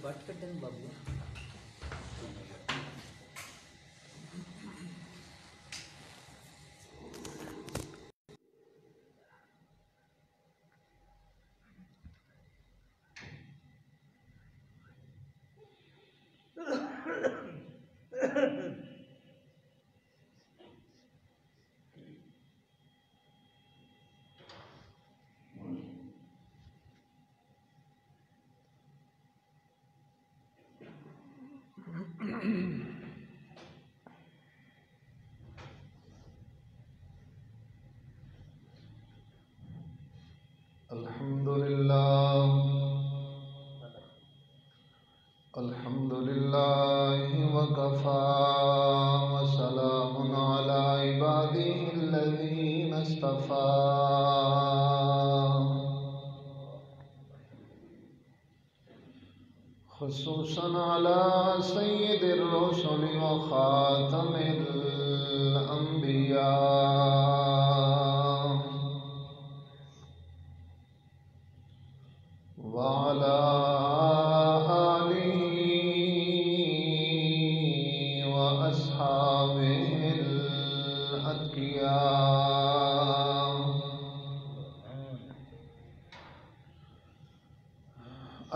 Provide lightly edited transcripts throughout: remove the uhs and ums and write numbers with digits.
But کٹن بابو الحمد لله وكفى وسلام على عباده الذين اصطفى خصوصا على سيد الرسل وخاتم الأنبياء وعلى آله وأصحابه الأتقياء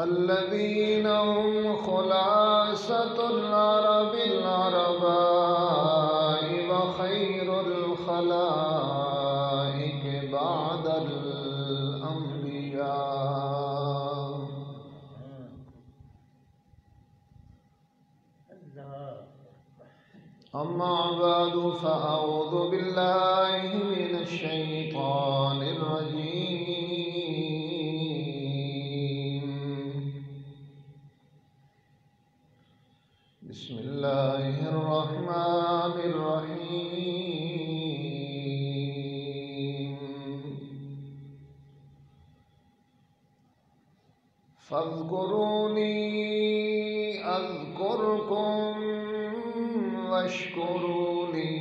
الذين هم خلاصة العرب العرباء وخير الخلائق بعد الأنبياء. أما بعد فأعوذ بالله من الشيطان الرجيم. بسم الله الرحمن الرحيم. فاذكروني أذكركم واشكروا لي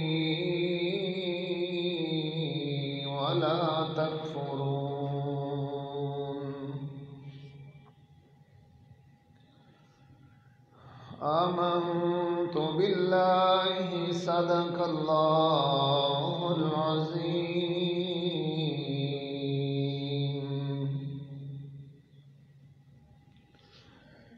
ولا تكفرون. آمنت بالله صدق الله العظيم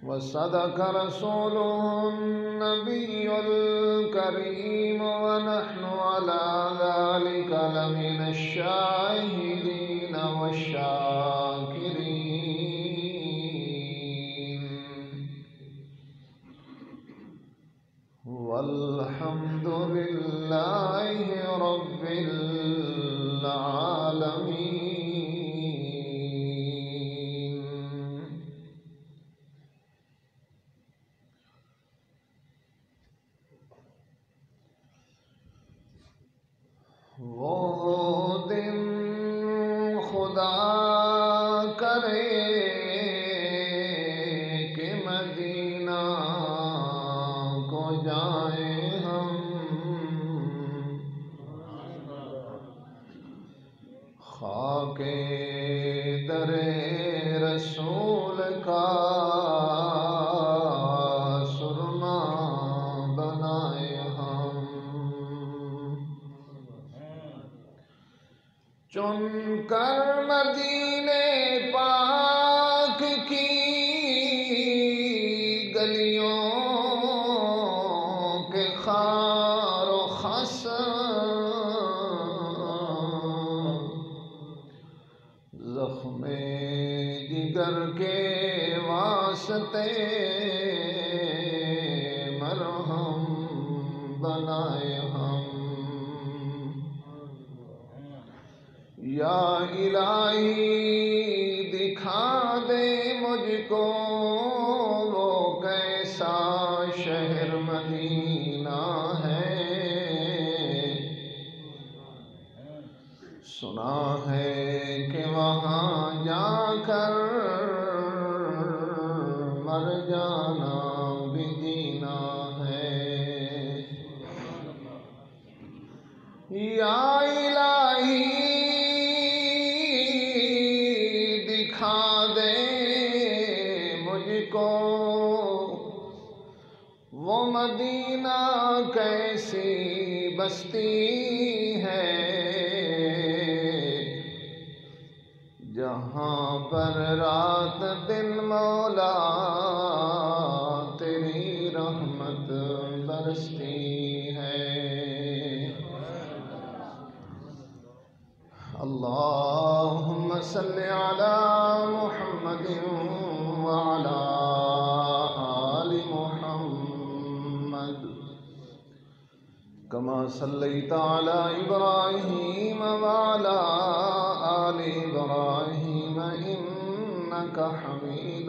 وصدق رسوله النبي الكريم ونحن على ذلك لمن الشاهدين والشاكرين والحمد لله رب العالمين. وہ دن خدا کرے کہ مدینہ کو جائیں ہم، خاک در رسول کا سرما بنائے ہم، چن کر مدینے پاک کی گلیوں کے خار و خس، زخم جگر کے واسطے مرہم بنائے ہم. یا الہی دکھا دے مجھ کو وہ کیسا شہر مدینہ ہے، سنا ہے کہ وہاں جا کر مر جانا بھی جینا ہے. یا الہی دکھا دے مجھ کو مدینہ کیسی بستی ہے جہاں پر رات دن مولا تیری رحمت برستی ہے۔ اللہم صلی علی محمد وعلی آل محمد کما صلیت علی ابراہیم وعلی آل ابراہیم انک حمید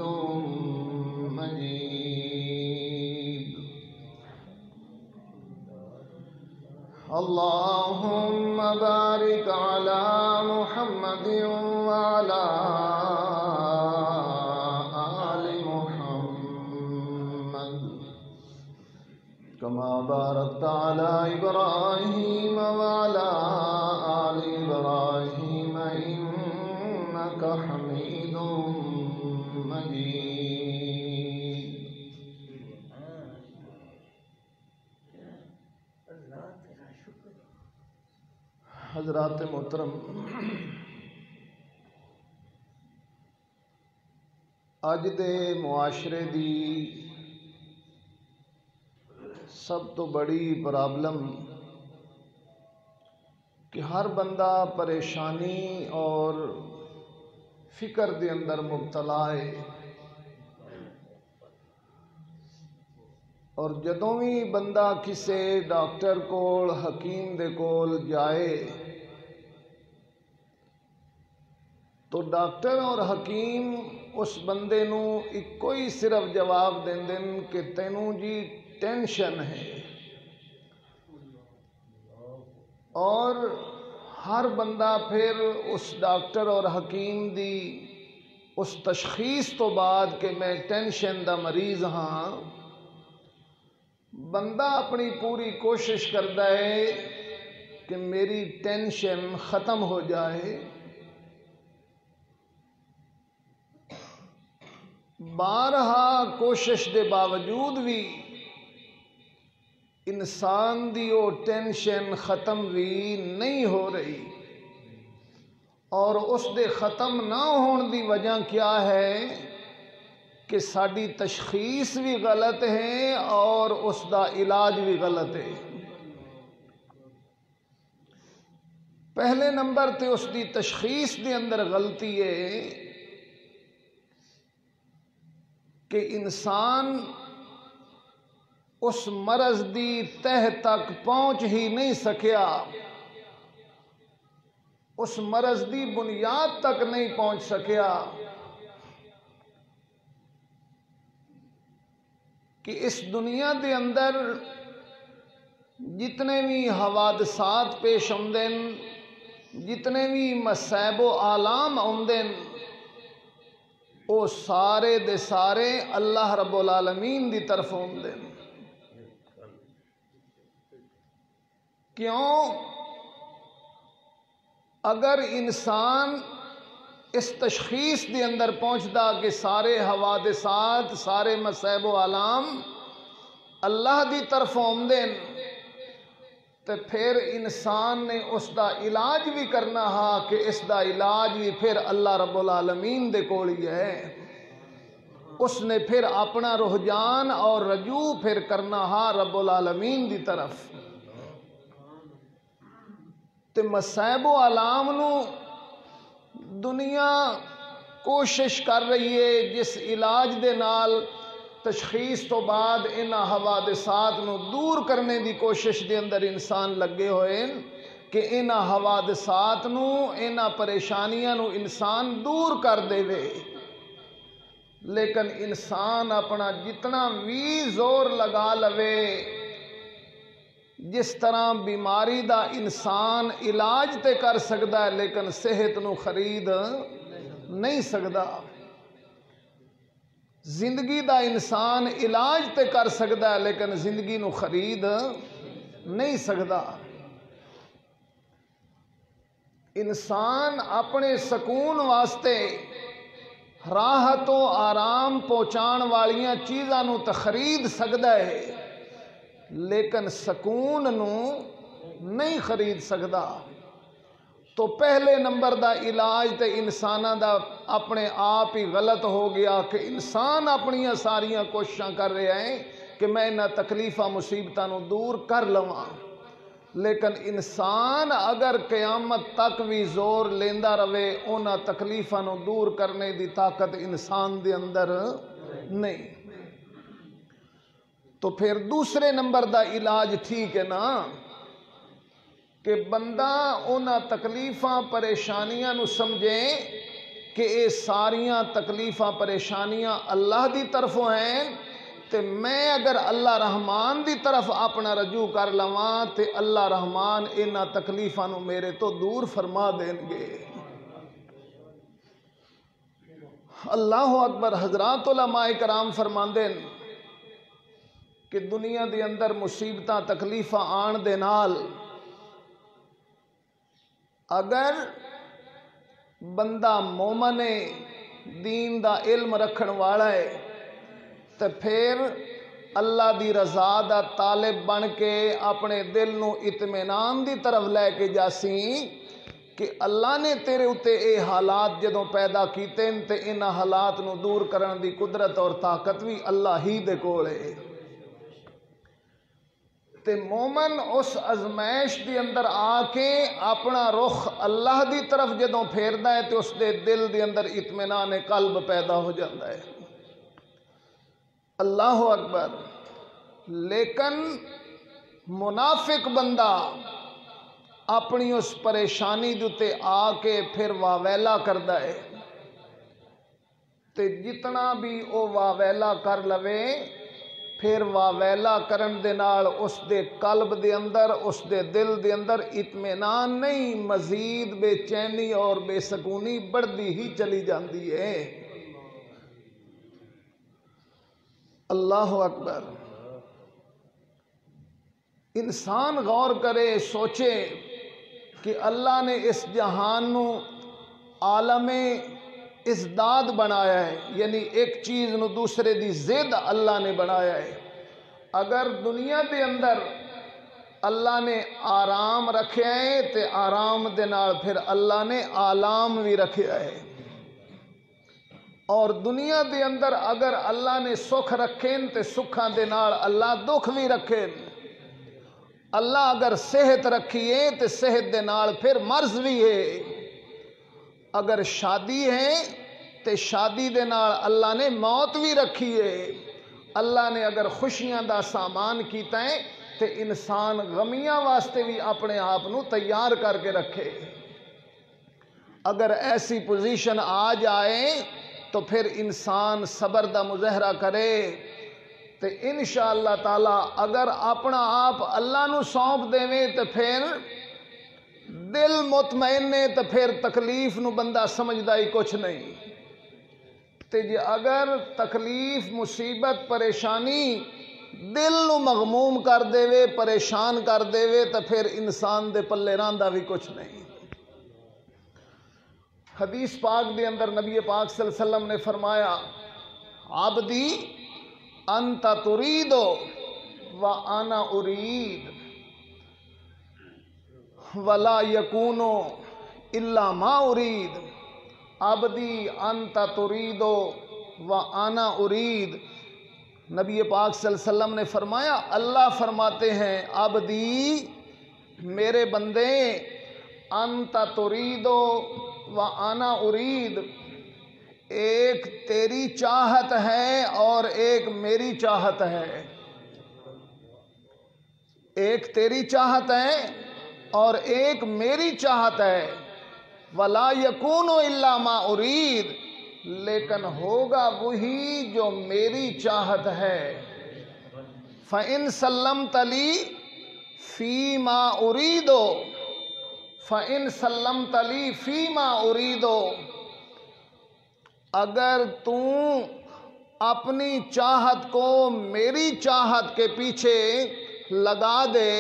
مجید۔ اللہم بارک علی محمد وعلی آل محمد کما بارکت علی ابراہیم وعلی آل ابراہیم انک حمید مجید۔ حضرات محترم، اج دے معاشرے دی سب تو بڑی پرابلم کہ ہر بندہ پریشانی اور فکر دے اندر مبتلا ہے، اور جدوں بھی بندہ کسے ڈاکٹر کول حکیم دے کول جائے تو ڈاکٹر اور حکیم اس بندے نو ایکو ہی صرف جواب دین کہ تینوں جی ٹینشن ہے، اور ہر بندہ پھر اس ڈاکٹر اور حکیم دی اس تشخیص تو بعد کہ میں ٹینشن دا مریض ہاں، بندہ اپنی پوری کوشش کرتا ہے کہ میری ٹینشن ختم ہو جائے، بارہا کوشش دے باوجود بھی انسان دی وہ ٹینشن ختم بھی نہیں ہو رہی، اور اس دے ختم نہ ہون دی وجہ کیا ہے کہ ساری تشخیص بھی غلط ہے اور اس دا علاج بھی غلط ہے۔ پہلے نمبر تے اس دی تشخیص دے اندر غلطی ہے کہ انسان اس مرض دی تہ تک پہنچ ہی نہیں سکیا، اس مرض دی بنیاد تک نہیں پہنچ سکیا کہ اس دنیا دے اندر جتنے بھی حوادثات پیش آمدن، جتنے بھی مصائب و آلام آمدن، وہ سارے دے سارے اللہ رب العالمین دی طرف آمدن۔ کیوں؟ اگر انسان اس تشخیص دے اندر پہنچدا کہ سارے حوادثات، سارے مصائب و آلام اللہ دی طرف آمدن، تو پھر انسان نے اس دا علاج بھی کرنا ہا کہ اس دا علاج بھی پھر اللہ رب العالمین دے کول ہی ہے۔ اس نے پھر اپنا رجحان اور رجوع پھر کرنا ہا رب العالمین دی طرف۔ تے مصائب و آلام نو دنیا کوشش کر رہی ہے جس علاج دے نال تشخیص تو بعد انہاں حوادثات نو دور کرنے دی کوشش دے اندر انسان لگے ہوئے کہ انہاں حوادثات نو، انہاں پریشانیاں نو انسان دور کر دے وے، لیکن انسان اپنا جتنا بھی زور لگا لوے، جس طرح بیماری دا انسان علاج تے کر سکتا ہے لیکن صحت نو خرید نہیں سکتا، زندگی دا انسان علاج تے کر سکتا ہے لیکن زندگی نو خرید نہیں سکتا۔ انسان اپنے سکون واسطے راحت و آرام پہنچان والیاں چیزاں نو تے خرید سکتا ہے، لیکن سکون نو نہیں خرید سکدا۔ تو پہلے نمبر دا علاج تے انساناں دا اپنے آپ ہی غلط ہو گیا کہ انسان اپنیاں ساریاں کوششاں کر رہے ہیں کہ میں انہاں تکلیفاں مصیبتاں نو دور کر لواں، لیکن انسان اگر قیامت تک بھی زور لیندا رہے انہاں تکلیفاں نو دور کرنے دی طاقت انسان دے اندر نہیں۔ تو پھر دوسرے نمبر دا علاج ٹھیک ہے نا کہ بندہ انہاں تکلیفاں پریشانیاں نو سمجھے کہ اے ساریاں تکلیفاں پریشانیاں اللہ دی طرفوں ہیں، تے میں اگر اللہ رحمان دی طرف اپنا رجوع کر لواں تے اللہ رحمان انہاں تکلیفاں نو میرے تو دور فرما دیں گے۔ اللہ اکبر۔ حضرات علماء کرام فرماندے کہ دنیا دے اندر مصیبتاں تکلیفاں آن دے نال اگر بندہ مومن دین دا علم رکھن والا ہے تو پھر اللہ دی رضا دا طالب بن کے اپنے دل نو اطمینان دی طرف لے کے جاسی کہ اللہ نے تیرے اتے اے حالات جدوں پیدا کیتے تے انہاں حالات نو دور کرن دی قدرت اور طاقت بھی اللہ ہی دے کول ہے۔ تے مومن اس ازمائش دی اندر آ کے اپنا رخ اللہ دی طرف جدوں پھیردا ہے تے اس دے دل دے اندر اطمینان قلب پیدا ہو جاتا ہے۔ اللہ اکبر۔ لیکن منافق بندہ اپنی اس پریشانی دے آ کے پھر واویلا کردا ہے تے جتنا بھی او واویلا کر لوے پھر واویلا کرن دے نال اس دے قلب دے اندر اس دے دل دے اندر اطمینان نہیں، مزید بے چینی اور بے سکونی بڑھتی ہی چلی جاندی ہے۔ اللہ اکبر۔ انسان غور کرے، سوچے کہ اللہ نے اس جہان نو عالم ازداد بنایا ہے، یعنی ایک چیز نو دوسرے دی ضد اللہ نے بنایا ہے۔ اگر دنیا دے اندر اللہ نے آرام رکھیا ہے تے آرام دے نال پھر اللہ نے آلام بھی رکھیا ہے، اور دنیا دے اندر اگر اللہ نے سکھ رکھیں تے سکھاں دے نال اللہ دکھ بھی رکھیں۔ اللہ اگر صحت رکھیے تے صحت دے نال پھر مرض بھی ہے۔ اگر شادی ہے تے شادی دے نال اللہ نے موت بھی رکھی ہے۔ اللہ نے اگر خوشیاں دا سامان کیتا ہے تے انسان غمیاں واسطے بھی اپنے آپ نو تیار کر کے رکھے۔ اگر ایسی پوزیشن آ جائے تو پھر انسان صبر دا مظاہرہ کرے تے انشاءاللہ تعالی اگر اپنا آپ اللہ نو سونپ دے تے پھر دل مطمئن ہے تو پھر تکلیف نو بندہ سمجھدا ہی کچھ نہیں۔ تے جے اگر تکلیف مصیبت پریشانی دل نو مغموم کر دے پریشان کر دے تو پھر انسان دے پلے رہندا بھی کچھ نہیں۔ حدیث پاک دے اندر نبی پاک صلی اللہ علیہ وسلم نے فرمایا عبدی انت ترید وانا ارید ولا یکون الا ما ارید۔ عبدی انت ترید وانا ارید۔ نبی پاک صلی اللہ علیہ وسلم نے فرمایا اللہ فرماتے ہیں عبدی میرے بندے انت ترید وانا ارید، ایک تیری چاہت ہے اور ایک میری چاہت ہے۔ ایک تیری چاہت ہے اور ایک میری چاہت ہے۔ ولا یکون الا ما ارید، لیکن ہوگا وہی جو میری چاہت ہے۔ فَإِن سَلَّمْتَ لِي فِي مَا أُرِيدُ فَإِن سَلَّمْتَ لِي فِي مَا أُرِيدُ، اگر تو اپنی چاہت کو میری چاہت کے پیچھے لگا دے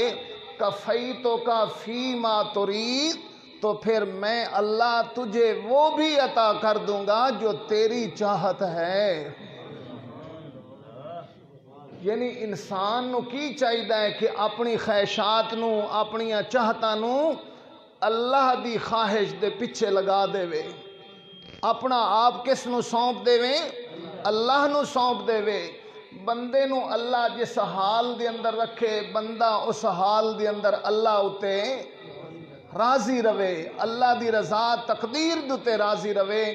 کفیتک فی ما ترید، تو پھر میں اللہ تجھے وہ بھی عطا کر دوں گا جو تیری چاہت ہے۔ یعنی انسان نو کی چاہیے کہ اپنی خواہشات نو اپنی چاہتاں نو اللہ دی خواہش دے پیچھے لگا دے وے، اپنا آپ کس نو سونپ دے وے؟ اللہ نو سونپ دے وے۔ بندے نو اللہ جس حال دے اندر رکھے، بندہ اس حال دے اندر اللہ اتے راضی رہے، اللہ دی رضا تقدیر دے راضی رہے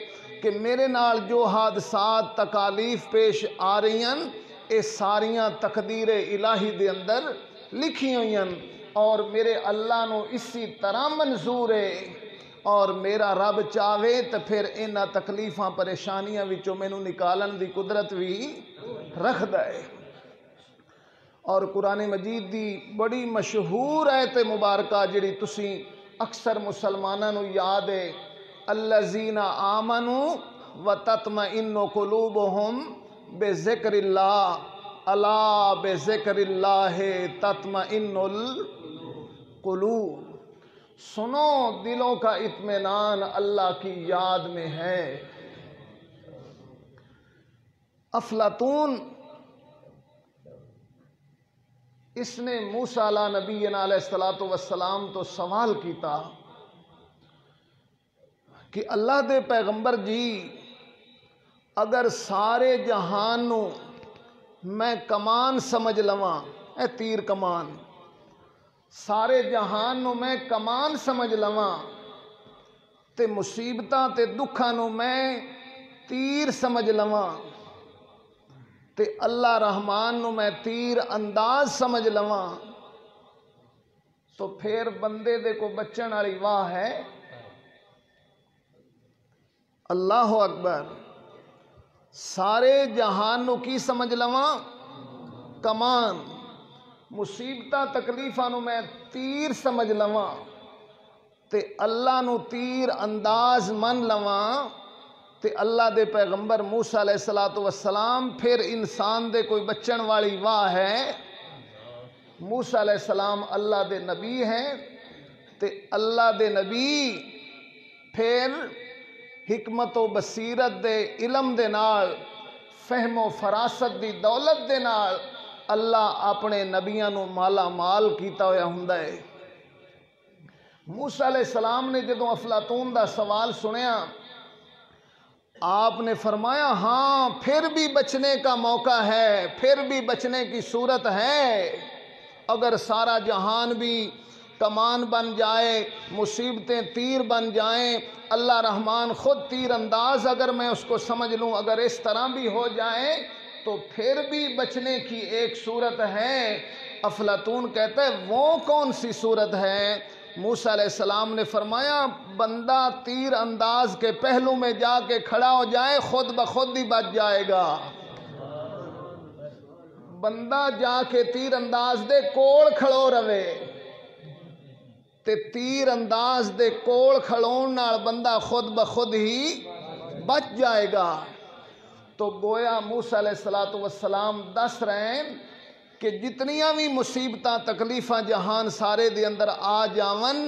کہ میرے نال جو حادثات تکالیف پیش آ رہی ہیں اے ساریاں تقدیر الہی دے اندر لکھی ہوئی ہیں اور میرے اللہ نو اسی طرح منظور ہے، اور میرا رب چاہے تو پھر انہاں تکلیفاں پریشانیاں وچوں مینوں نکالن دی قدرت بھی رکھدا ہے۔ اور قرآن مجید دی بڑی مشہور آیت مبارکہ جڑی تسی اکثر مسلماناں نو یاد ہے، الذین آمنوا وتطمئن قلوبہم بذکر اللہ الا بذکر اللہ تطمئن القلوب، سنو دلوں کا اطمینان اللہ کی یاد میں ہے۔ افلاطون اس نے موسیٰ علیہ نبینا علیہ السلام تو سوال کیتا کہ اللہ دے پیغمبر جی اگر سارے جہان نو میں کمان سمجھ لواں، اے تیر کمان، سارے جہان نو میں کمان سمجھ لواں تے مصیبتاں تے دکھاں نو میں تیر سمجھ لواں تے اللہ رحمان نو میں تیر انداز سمجھ لواں، تو پھر بندے دے کو بچن والی واہ ہے؟ اللہ اکبر۔ سارے جہان نو کی سمجھ لواں؟ کمان، مصیبتاں تکلیفاں نو میں تیر سمجھ لواں تے اللہ نو تیر انداز من لواں تے اللہ دے پیغمبر موسیٰ علیہ السلام پھر انسان دے کوئی بچن والی واہ ہے؟ موسیٰ علیہ السلام اللہ دے نبی ہیں تے اللہ دے نبی پھر حکمت و بصیرت دے علم دے نال فہم و فراست دی دولت دے نال اللہ اپنے نبیاں نو مالا مال کیتا ہویا ہوندا ہے۔ موسیٰ علیہ السلام نے جدوں افلاطون دا سوال سنیا، آپ نے فرمایا ہاں پھر بھی بچنے کا موقع ہے، پھر بھی بچنے کی صورت ہے۔ اگر سارا جہان بھی کمان بن جائے، مصیبتیں تیر بن جائیں، اللہ رحمان خود تیر انداز اگر میں اس کو سمجھ لوں، اگر اس طرح بھی ہو جائے تو پھر بھی بچنے کی ایک صورت ہے۔ افلاطون کہتا ہے وہ کون سی صورت ہے؟ موسیٰ علیہ السلام نے فرمایا بندہ تیر انداز کے پہلو میں جا کے کھڑا ہو جائے خود بخود ہی بچ جائے گا۔ بندہ جا کے تیر انداز دے کوڑ کھڑو رہے تے تیر انداز دے کوڑ کھڑون نال بندہ خود بخود ہی بچ جائے گا۔ تو گویا موسیٰ علیہ السلام دس رہے ہیں کہ جتنیاں بھی مصیبتاں تکلیفاں جہان سارے دے اندر آ جاون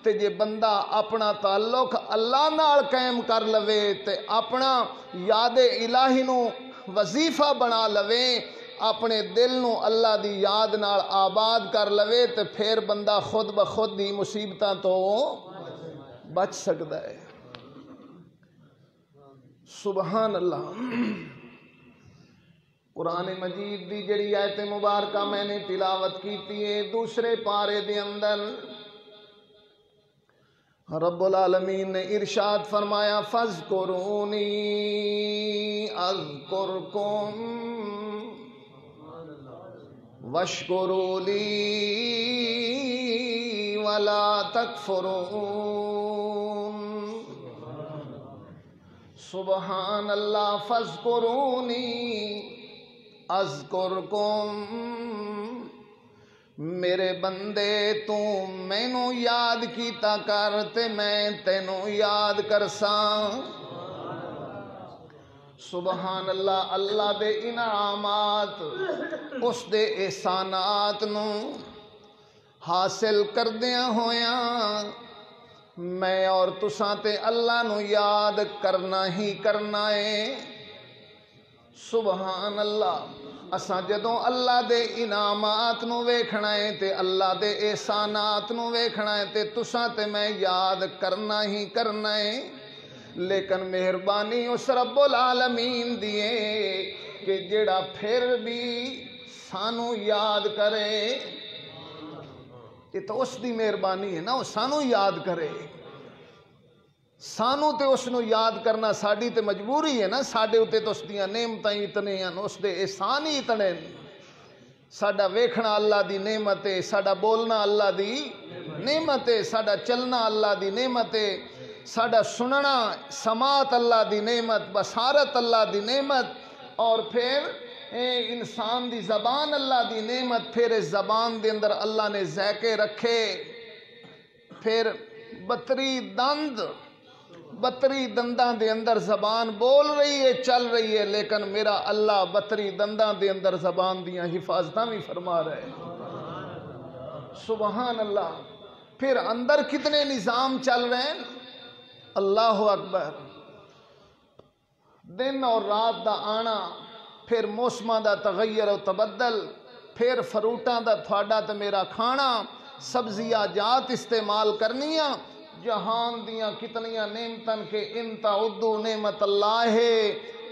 تے جے بندہ اپنا تعلق اللہ نال قائم کر لوے تے اپنا یاد الہی نو وظیفہ بنا لوے، اپنے دل نو اللہ دی یاد نال آباد کر لوے تے پھر بندہ خود بخود ہی مصیبتاں تو بچ سکتا ہے۔ سبحان اللہ۔ قرآن مجید دی جڑی آیت مبارکہ میں نے تلاوت کیتی ہے، دوسرے پارے دے اندر رب العالمین نے ارشاد فرمایا فَاذْكُرُونِي أَذْكُرْكُمْ وَاشْكُرُوا لِي وَلَا تَكْفُرُونَ۔ سبحان اللہ۔ فَاذْكُرُونِي اذکرکم، میرے بندے تو مینوں یاد کیتا کر تے میں تینوں یاد کرساں۔ سبحان اللہ۔ اللہ دے انعامات، اس دے احسانات نو حاصل کردیاں ہویاں میں اور تساں تے اللہ نو یاد کرنا ہی کرنا ہے۔ سبحان اللہ۔ اساں جدوں اللہ دے انعامات نو ویکھنا ہے تے اللہ دے احسانات نو ویکھنا ہے تے تساں تے میں یاد کرنا ہی کرنا ہے، لیکن مہربانی اس رب العالمین دیے کہ جڑا پھر بھی سانو یاد کرے، یہ تو اس دی مہربانی ہے نا، وہ سانو یاد کرے، سانو تے اس نو یاد کرنا ساڈی تے مجبوری ہے نا، ساڈے اتے تو اس دیاں نعمتاں اتنے ہیں، اس دے احسان ہی اتنے ہیں، ساڈا ویکھنا اللہ دی نعمت ہے، ساڈا بولنا اللہ دی نعمت ہے، ساڈا چلنا اللہ دی نعمت ہے، ساڈا سننا سماعت اللہ دی نعمت، بصارت اللہ دی نعمت، اور پھر انسان دی زبان اللہ دی نعمت، پھر اس زبان دے اندر اللہ نے ذائقے رکھے، پھر بطری دنداں دے اندر زبان بول رہی ہے چل رہی ہے، لیکن میرا اللہ بطری دنداں دے اندر زبان دیاں حفاظتاں بھی فرما رہے ہیں، سبحان اللہ۔ پھر اندر کتنے نظام چل رہے ہیں، اللہ اکبر، دن اور رات دا آنا، پھر موسماں دا تغیر و تبدل، پھر فروٹاں دا تھوڑا تے میرا کھانا، سبزیاں جات استعمال کرنیاں، جہان دیاں کتنیاں نعمتاں کہ ان تعدوا نعمت اللہ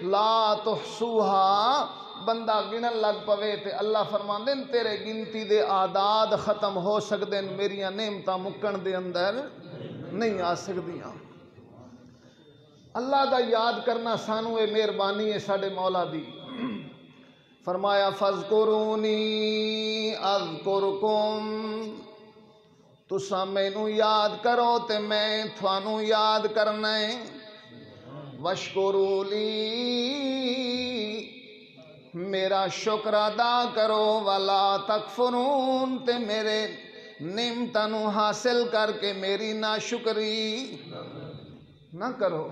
لا تحصوها، بندہ گنن لگ پوے تے اللہ فرماندے تیرے گنتی دے اعداد ختم ہو سکدے، میریاں نعمتاں مکن دے اندر نہیں آ سکدیاں۔ اللہ دا یاد کرنا سانو اے مہربانی ہے ساڈے مولا دی، فرمایا فاذکرونی اذکرکم، تساں مینوں یاد کرو تے میں تھانوں یاد کرنا ہے، واشکروا لی، میرا شکر ادا کرو، ولا تکفرون، تے میرے نعمتاں نو حاصل کر کے میری ناشکری نہ کرو۔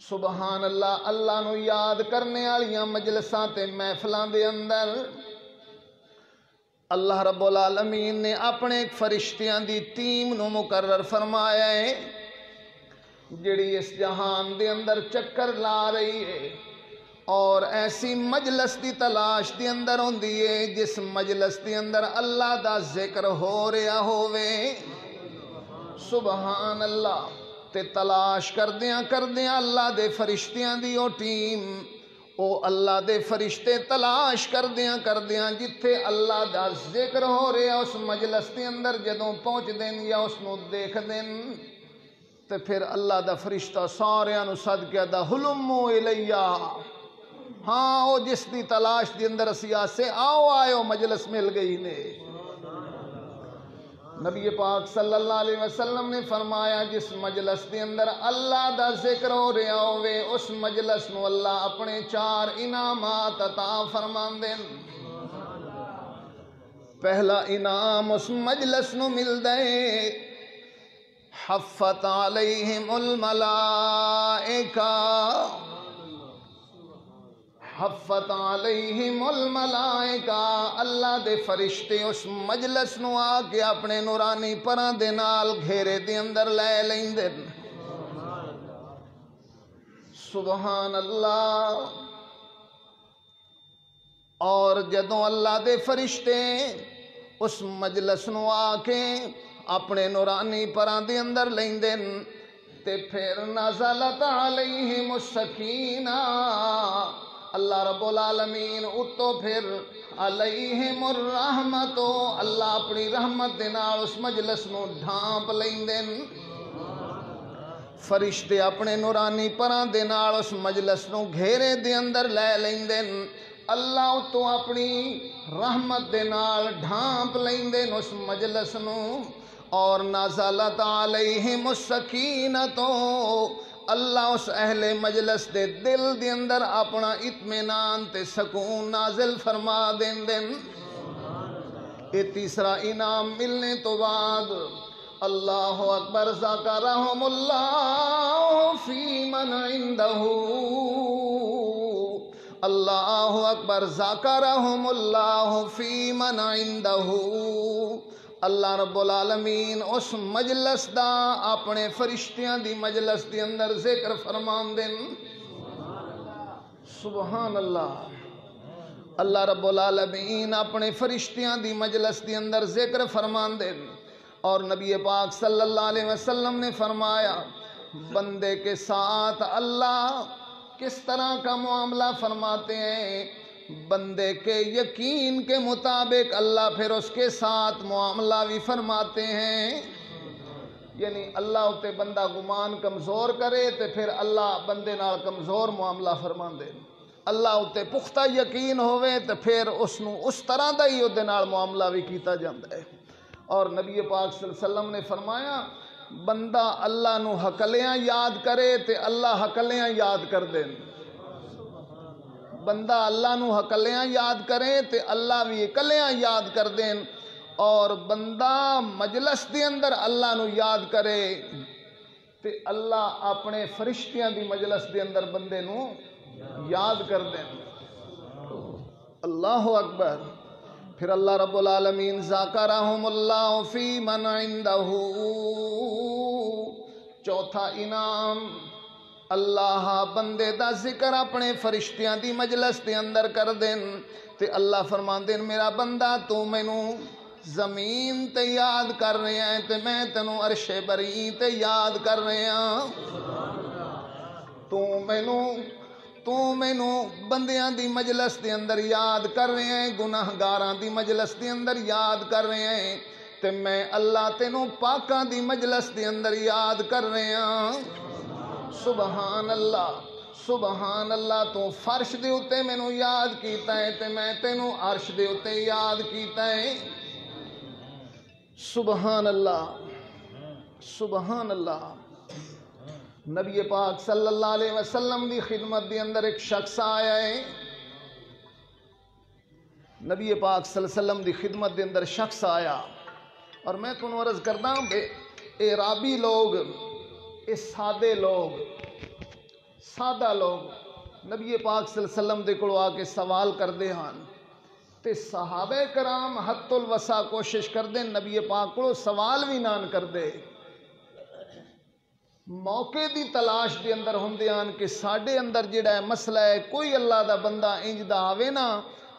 سبحان اللہ، اللہ نو یاد کرنے والیاں مجلساں تے محفلاں دے اندر اللہ رب العالمین نے اپنے ایک فرشتیاں دی ٹیم نو مقرر فرمایا ہے، جڑی اس جہان دے اندر چکر لا رہی ہے، اور ایسی مجلس دی تلاش دی اندر ہوندی ہے جس مجلس دی اندر اللہ دا ذکر ہو رہا ہووے، سبحان اللہ۔ تے تلاش کردیاں اللہ دے فرشتیاں دی او ٹیم، او اللہ دے فرشتے تلاش کردیاں جتھے اللہ دا ذکر ہو رہا اس مجلس دے اندر جدوں پہنچ دین یا اس نو دیکھ دین، تے پھر اللہ دا فرشتہ ساریاں نو سد کے دا حلمو الیہ، ہاں او جس دی تلاش دی اندر اسی آسے آؤ مجلس مل گئی نے۔ نبی پاک صلی اللہ علیہ وسلم نے فرمایا جس مجلس دے اندر اللہ دا ذکر ہو رہا ہوئے اس مجلس نو اللہ اپنے 4 انعامات عطا فرماندے، پہلا انعام اس مجلس نو ملدا ہے، حفت علیہم الملائکہ، حفت علیہم الملائکہ، اللہ دے فرشتے اس مجلس نو آ کے اپنے نورانی پراں دے نال گھیرے دے اندر لے لیندے، سبحان اللہ۔ اور جدوں اللہ دے فرشتے اس مجلس نو آ کے اپنے نورانی پراں دے اندر لیندے تے پھر نزلت علیہم السکینہ، اللہ رب العالمین اتو پھر علیہم الرحمت، اللہ اپنی رحمت دے نال اس مجلس نو ڈھانپ لیندے، فرشتے اپنے نورانی پراں دے نال اس مجلس نو گھیرے دے اندر لے لیندے، اللہ اتو اپنی رحمت دے نال ڈھانپ لیندے اس مجلس نو، اور نازلت علیہم السکینۃ، اللہ اس اہل مجلس دے دل دے اندر اپنا اطمینان تے سکون نازل فرما دین دن۔ یہ تیسرا انعام ملنے تو بعد اللہ اکبر، ذکرہم اللہ فی من عندہ، اللہ اکبر، ذکرہم اللہ فی من عندہ، اللہ رب العالمین اس مجلس دا اپنے فرشتیاں دی مجلس دی اندر ذکر فرمان دن، سبحان اللہ۔ اللہ رب العالمین اپنے فرشتیاں دی مجلس دی اندر ذکر فرمان دے، اور نبی پاک صلی اللہ علیہ وسلم نے فرمایا بندے کے ساتھ اللہ کس طرح کا معاملہ فرماتے ہیں، بندے کے یقین کے مطابق اللہ پھر اس کے ساتھ معاملہ بھی فرماتے ہیں۔ یعنی اللہ اتے بندہ گمان کمزور کرے تو پھر اللہ بندے نال کمزور معاملہ فرما دے، اللہ اتے پختہ یقین ہوئے تو پھر اس طرح دا ہی اودے نال معاملہ بھی کیتا جاندہ ہے۔ اور نبی پاک صلی اللہ علیہ وسلم نے فرمایا بندہ اللہ نو حقلیاں یاد کرے تے اللہ حقلیاں یاد کر دیں، بندہ اللہ نو حقلیاں یاد کرے تے اللہ بھی حقلیاں یاد کر دیں، اور بندہ مجلس دے اندر اللہ نو یاد کرے تے اللہ اپنے فرشتیاں دی مجلس دے اندر بندے نو یاد کر دیں۔ اللہ اکبر۔ پھر اللہ رب العالمین ذاکرہم اللہ فی من عندہ، چوتھا انعام اللہ بندے دا ذکر اپنے فرشتیاں دی مجلس دے اندر کر دیں تے اللہ فرمان دیں میرا بندہ تو مینوں زمین تے یاد کر رہے ہیں تے میں تینوں عرش بری تے یاد کر رہے ہیں، تو مینوں بندیاں دی مجلس دے اندر یاد کر رہے ہیں، گناہگاراں دی مجلس دے اندر یاد کر رہے ہیں تے میں اللہ تینوں پاکاں دی مجلس دے اندر یاد کر رہے ہیں۔ سبحان اللہ، سبحان اللہ، تو فرش دے اتے مینوں یاد کیتا ہے تے میں تینوں عرش دے اتے یاد کیتا ہے۔ سبحان اللہ، سبحان اللہ۔ نبی پاک صلی اللہ علیہ وسلم دی خدمت دی اندر ایک شخص آیا ہے، نبی پاک صلی اللہ علیہ وسلم دی خدمت دی اندر شخص آیا، اور میں تنوں عرض کردا ہوں کہ اے رابی لوگ، اے سادے لوگ، سادہ لوگ نبی پاک صلی اللہ علیہ وسلم دے کولوں آ کے سوال کردے ہن تے صحابہ کرام حد الوسع کوشش کردے نبی پاک کولوں سوال بھی نہ کردے، موقع دی تلاش دے اندر ہوندے ہن کہ ساڈے اندر جڑا ہے مسئلہ ہے کوئی اللہ دا بندہ انج دا آوے نا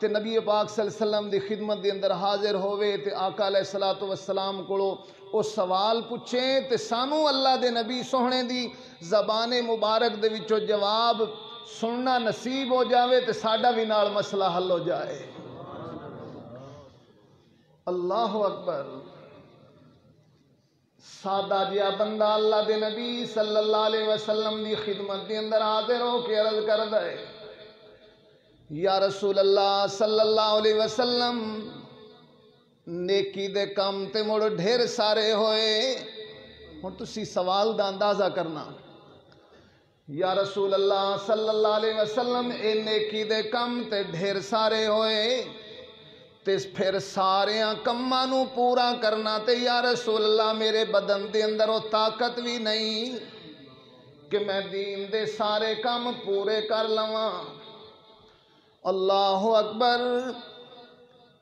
تے نبی پاک صلی اللہ علیہ وسلم دی خدمت دے اندر حاضر ہوئے تے آقا علیہ الصلوۃ والسلام کولوں او سوال پوچھے تے سانو اللہ دے نبی سوہنے دی زبان مبارک دے وچوں جواب سننا نصیب ہو جاوے تے ساڈا بھی نال مسئلہ حل ہو جائے۔ اللہ اکبر۔ سادہ جیا بندہ اللہ دے نبی صلی اللہ علیہ وسلم دی خدمت دے اندر حاضر ہو کے عرض کردا ہے یا رسول اللہ صلی اللہ علیہ وسلم نیکی دے کم تے مڑ ڈھیر سارے ہوئے، ہن تسی سوال دا اندازہ کرنا، یا رسول اللہ صلی اللہ علیہ وسلم اے نیکی دے کم تے ڈھیر سارے ہوئے تے پھر ساریاں کماں نو پورا کرنا تے یا رسول اللہ میرے بدن دے اندر وہ طاقت بھی نہیں کہ میں دین دے سارے کام پورے کر لواں۔ اللہ اکبر۔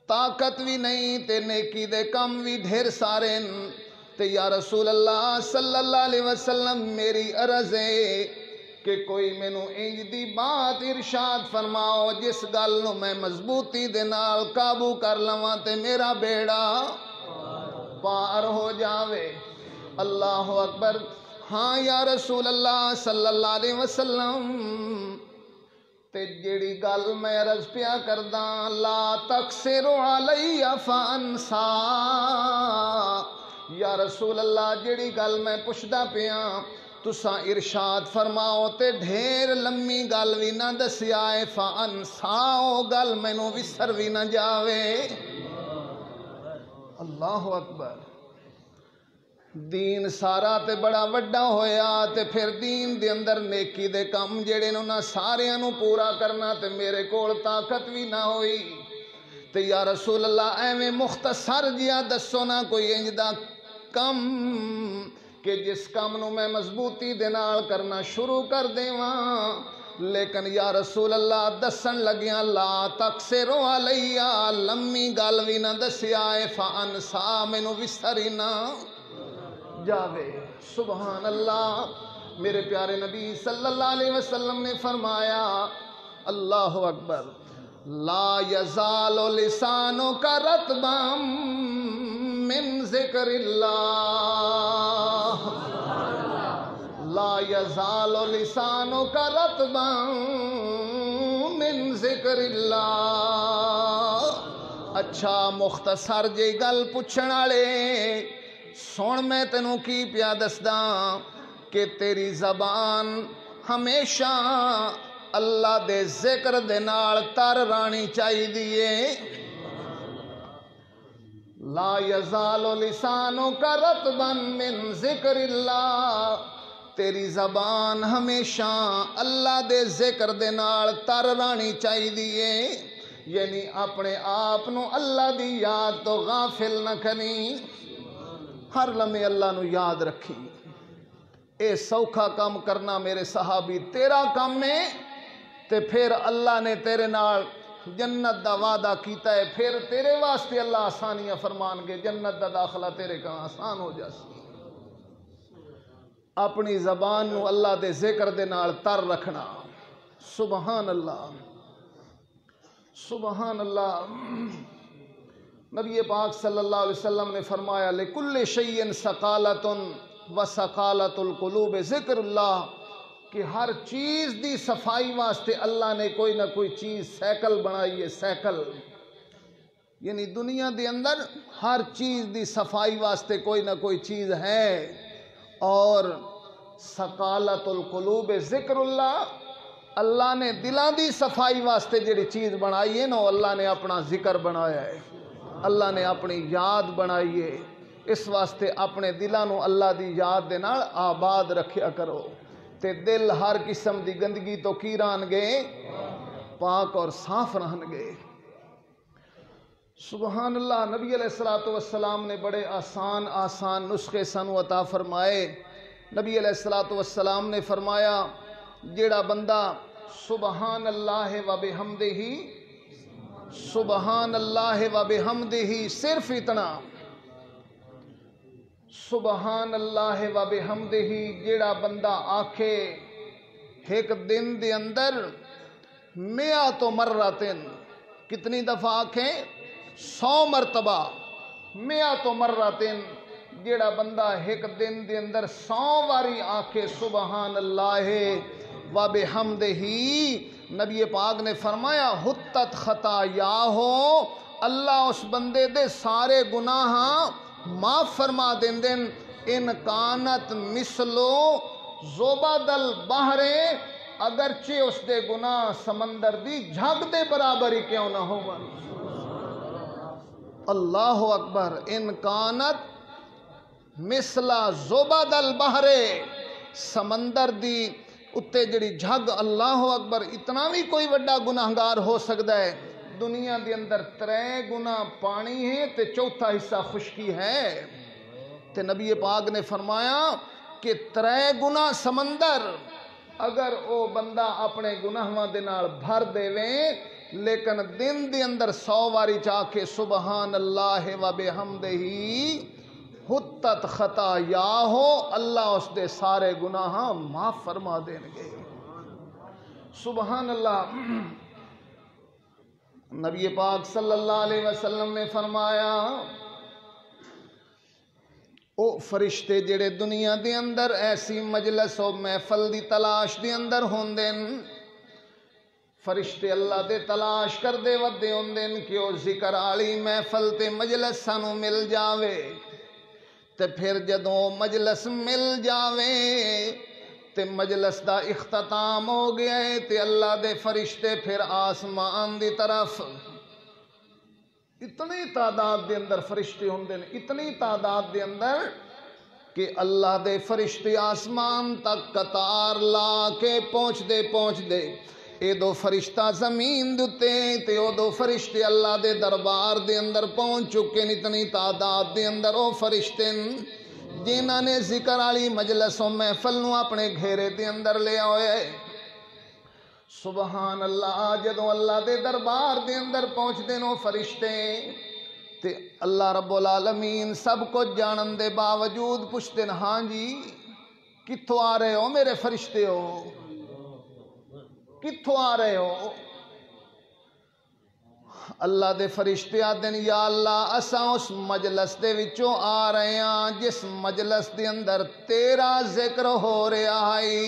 طاقت بھی نہیں تے نیکی دے کم بھی ڈھیر سارے تے یا رسول اللہ صلی اللہ علیہ وسلم میری عرض ہے کہ کوئی مینوں انج دی بات ارشاد فرماؤ جس گل نو میں مضبوطی دے نال قابو کر لواں تے میرا بیڑا پار ہو جاوے۔ اللہ اکبر۔ ہاں یا رسول اللہ صلی اللہ علیہ وسلم تے جیڑی گل میں عرض پیا کرداں لا تقصر علی فانسا، یا رسول اللہ جیڑی گل میں پوچھدا پیاں تساں ارشاد فرماؤ تے ڈھیر لمبی گل بھی نہ دسیا ہے، فانسا گل مینوں وسر بھی نہ جاوے۔ اللہ اکبر۔ دین سارا تے بڑا وڈا ہویا تے پھر دین دے اندر نیکی دے کم جڑے نہ ساریاں نو پورا کرنا تے میرے کول طاقت بھی نہ ہوئی تے یا رسول اللہ ایویں مختصر جیا دسو نا کوئی انج دا کم کہ جس کام نو میں مضبوطی دے نال کرنا شروع کر دیواں، لیکن یا رسول اللہ دسن لگیاں لا تقصر علی، لمبی گل بھی نہ دسیا ہے، فانسا مینوں وسر ہی نہ جاوے۔ سبحان اللہ۔ میرے پیارے نبی صلی اللہ علیہ وسلم نے فرمایا اللہ اکبر، لا یزال لسانک رطبا من ذکر اللہ، لا یزال لسانک رطبا من ذکر اللہ۔ اچھا مختصر جی گل پوچھن والے سن، میں تینوں کی پیا دسدا کہ تیری زبان ہمیشہ اللہ دے ذکر دے نال تر رانی چاہیے۔ لا یزال لسانک رطبا من ذکر اللہ، تیری زبان ہمیشہ اللہ دے ذکر دے نال تر رانی چاہیے، یعنی اپنے آپ نو اللہ دی یاد تو غافل نہ کری، ہر لمحے اللہ نو یاد رکھی۔ اے سوکھا کام کرنا میرے صحابی تیرا کام ہے، تے پھر اللہ نے تیرے نال جنت دا وعدہ کیتا ہے، پھر تیرے واسطے اللہ آسانیاں فرمان گے، جنت دا داخلہ تیرے کا آسان ہو جاسی۔ اپنی زبان نو اللہ دے ذکر دے نال تر رکھنا۔ سبحان اللہ سبحان اللہ۔ نبی پاک صلی اللہ علیہ وسلم نے فرمایا لِكُلِّ شَيْءٍ سَقَالَةٌ وَسَقَالَةُ الْقُلُوبِ ذکر اللہ، کہ ہر چیز دی صفائی واسطے اللہ نے کوئی نہ کوئی چیز سیکل بنائی ہے، سیکل یعنی دنیا دے اندر ہر چیز دی صفائی واسطے کوئی نہ کوئی چیز ہے، اور سقالۃ القلوب ذکر اللہ، اللہ نے دلاں دی صفائی واسطے جڑی چیز بنائی ہے نا، اللہ نے اپنا ذکر بنایا ہے، اللہ نے اپنی یاد بنائی ہے، اس واسطے اپنے دلاں نو اللہ دی یاد دے نال آباد رکھیا کرو، تے دل ہر قسم دی گندگی تو کی رہن گے، پاک اور صاف رہن گے۔ سبحان اللہ۔ نبی علیہ السلام نے بڑے آسان آسان نسخے سانو عطا فرمائے۔ نبی علیہ السلام نے فرمایا جیڑا بندہ سبحان اللہ و بحمدہ، سبحان اللہ و بحمدہ، صرف اتنا سبحان اللہ و بحمدہ جیڑا بندہ آکھے ایک دن دے اندر 100 مرتين، کتنی دفعہ آکھیں؟ 100 مرتبہ، 100 مرتين، جیڑا بندہ ایک دن دے اندر 100 واری آکھے سبحان اللہ و بحمدہ، نبی پاک نے فرمایا حتت خطایاہو، اللہ اس بندے دے سارے گناہ معاف فرما دین دین، ان کانت مثلو زبد البحر، اگرچہ اس دے گناہ سمندر دی جھگ دے برابر ہی کیوں نہ ہو۔ اللہ اکبر۔ ان کانت مثل زبد البحر، سمندر دی اتے جڑی جھگ، اللہ اکبر، اتنا بھی کوئی وڈا گناہگار ہو سکتا ہے؟ دنیا دے اندر 3 گنا پانی ہے تے چوتھا حصہ خشکی ہے، تے نبی پاک نے فرمایا کہ 3 گنا سمندر اگر او بندہ اپنے گناہاں دے نال بھر دے ویں، لیکن دن دے اندر 100 واری چاہ کے سبحان اللہ و بحمدہ حتت خطایاہو، اللہ اس دے سارے گناہ معاف فرما دیں گے۔ سبحان اللہ۔ نبی پاک صلی اللہ علیہ وسلم نے فرمایا او فرشتے جڑے دنیا دے اندر ایسی مجلس و محفل دی تلاش دے اندر ہوندن، فرشتے اللہ دے تلاش کر دے ودے ہوندن کہ او ذکر آلی محفل تے مجلس سانو مل جاوے، تے پھر جدوں مجلس مل جاوے تے مجلس دا اختتام ہو گیا ہے، تے اللہ دے فرشتے پھر آسمان دی طرف، اتنی تعداد دے اندر فرشتے ہوندے نے، اتنی تعداد دے اندر کہ اللہ دے فرشتے آسمان تک قطار لا کے پہنچ دے اے 2 فرشتہ زمین دتے تے او 2 فرشتے اللہ دے دربار دے اندر پہنچ چکے، اتنی تعداد دے اندر او فرشتے جنہاں نے ذکر والی مجلس و محفل نو اپنے گھیرے دے اندر لے آئے۔ سبحان اللہ۔ جدوں اللہ دے دربار دے اندر پہنچ دینو فرشتے تے اللہ رب العالمین سب کو جانن دے باوجود پوچھتے ہیں، ہاں جی کتھوں آ رہے ہو میرے فرشتے ہو، کتھوں آ رہے ہو؟ اللہ دے فرشتے آدن یا اللہ اساں اس مجلس دے وچوں آ رہے ہیں جس مجلس دے اندر تیرا ذکر ہو رہا ہے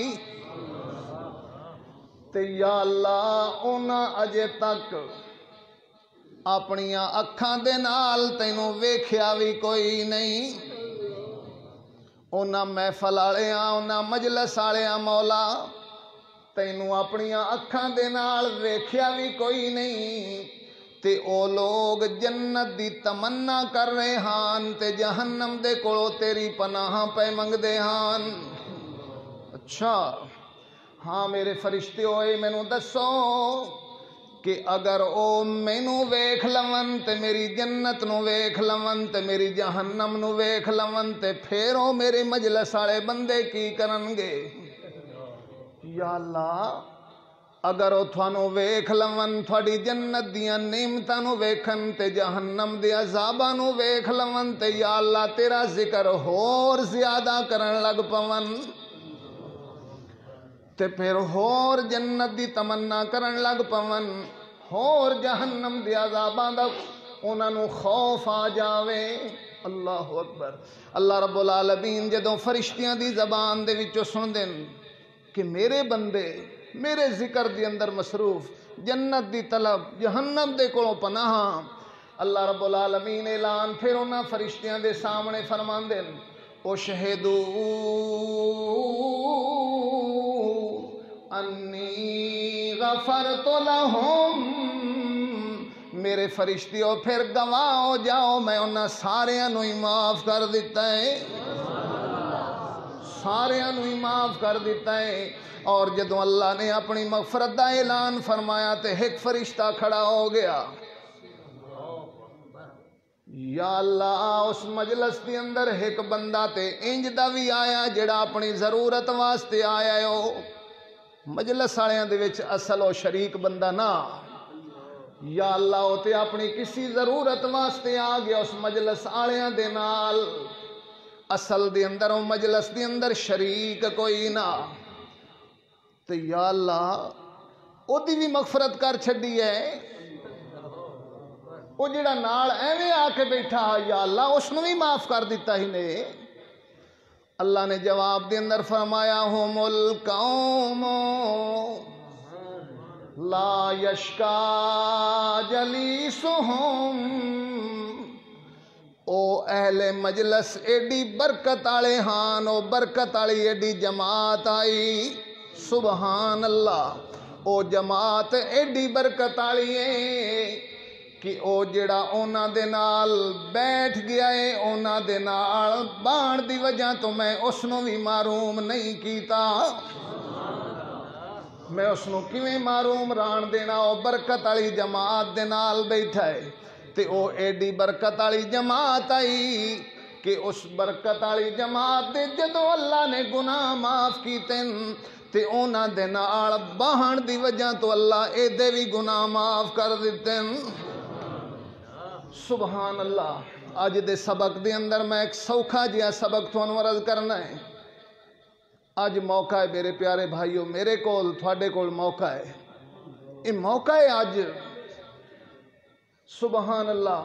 تے یا اللہ انہاں اجے تک اپنیاں اکھاں دے نال تینوں ویکھیا بھی کوئی نہیں انہاں محفل والےاں انہاں مجلس والےاں مولا تینوں اپنیاں اکھاں دے نال ویکھیا بھی کوئی نہیں تے او لوگ جنت دی تمنا کر رہے ہان تے جہنم دے کولوں تیری پناہ پہ منگدے ہان اچھا ہاں میرے فرشتے ہوئے مینوں دسو کہ اگر او مینوں ویکھ لون تے میری جنت نو ویکھ لون تے میری جہنم نو ویکھ لون تے پھر او میرے مجلس والے بندے کی کرن گے یا اللہ اگر او تھانوں ویکھ لون تھوڑی جنت دیاں نعمتاں نو ویکھن تے جہنم دے عذاباں نو ویکھ لون تے یا اللہ تیرا ذکر ہور زیادہ کرن لگ پون تے پھر ہور جنت دی تمنا کرن لگ پون ہور جہنم دی عذاباں دا انہاں نو خوف آ جاوے اللہ اکبر اللہ رب العالمین جدوں فرشتیاں دی زبان دے وچوں سن دین کہ میرے بندے میرے ذکر دی اندر مصروف جنت دی طلب جہنم دے کولوں پناہ اللہ رب العالمین اعلان پھر انہاں فرشتیاں دے سامنے فرماندے او شہدو انی غفرت لہم میرے فرشتیوں پھر گواہ ہو جاؤ میں انہاں ساریاں نو ہی معاف کر دیتا ہے ساریاں نو ہی معاف کر دیتا ہے اور جدوں اللہ نے اپنی مغفرت دا اعلان فرمایا تے ایک فرشتہ کھڑا ہو گیا یا اللہ اس مجلس دی اندر ایک بندہ تے انج دا بھی آیا جڑا اپنی ضرورت واسطے آیا ہے او مجلس والیاں دے وچ اصل او شریک بندہ نا یا اللہ او تے اپنی کسی ضرورت واسطے آ گیا اس مجلس والیاں دے نال اصل دے اندر او مجلس دے اندر شریک کوئی نہ تے یا اللہ او دی بھی مغفرت کر چھڈی ہے او جڑا نال ایویں آ کے بیٹھا یا اللہ اس نو بھی معاف کر دیتا ہی نے اللہ نے جواب دے اندر فرمایا ہم القوم لا یشکا جلیسہم او اہل مجلس ایڈی برکت آلے ہان او برکت آلی ایڈی جماعت آئی سبحان اللہ او جماعت ایڈی برکت آلی ہے کہ او جڑا اونا دے نال بیٹھ گیا ہے اونا دے نال بان دی وجہ تو میں اس نو بھی معروم نہیں کیتا میں اس نو کیویں معروم ران دینا او برکت آلی جماعت دے نال بیٹھا ہے تے او ایڈی برکت آلی جماعت آئی کہ اس برکت آلی جماعت دے جدو اللہ نے گناہ معاف کیتن تے اونا دے نال بہن دی وجہ تو اللہ اے دے بھی گناہ معاف کر دیتن سبحان اللہ آج دے سبق دے اندر میں ایک سوکھا جیا سبق تھانوں عرض کرنا ہے آج موقع ہے میرے پیارے بھائیوں میرے کول تھوڑے کول موقع ہے یہ موقع ہے آج سبحان اللہ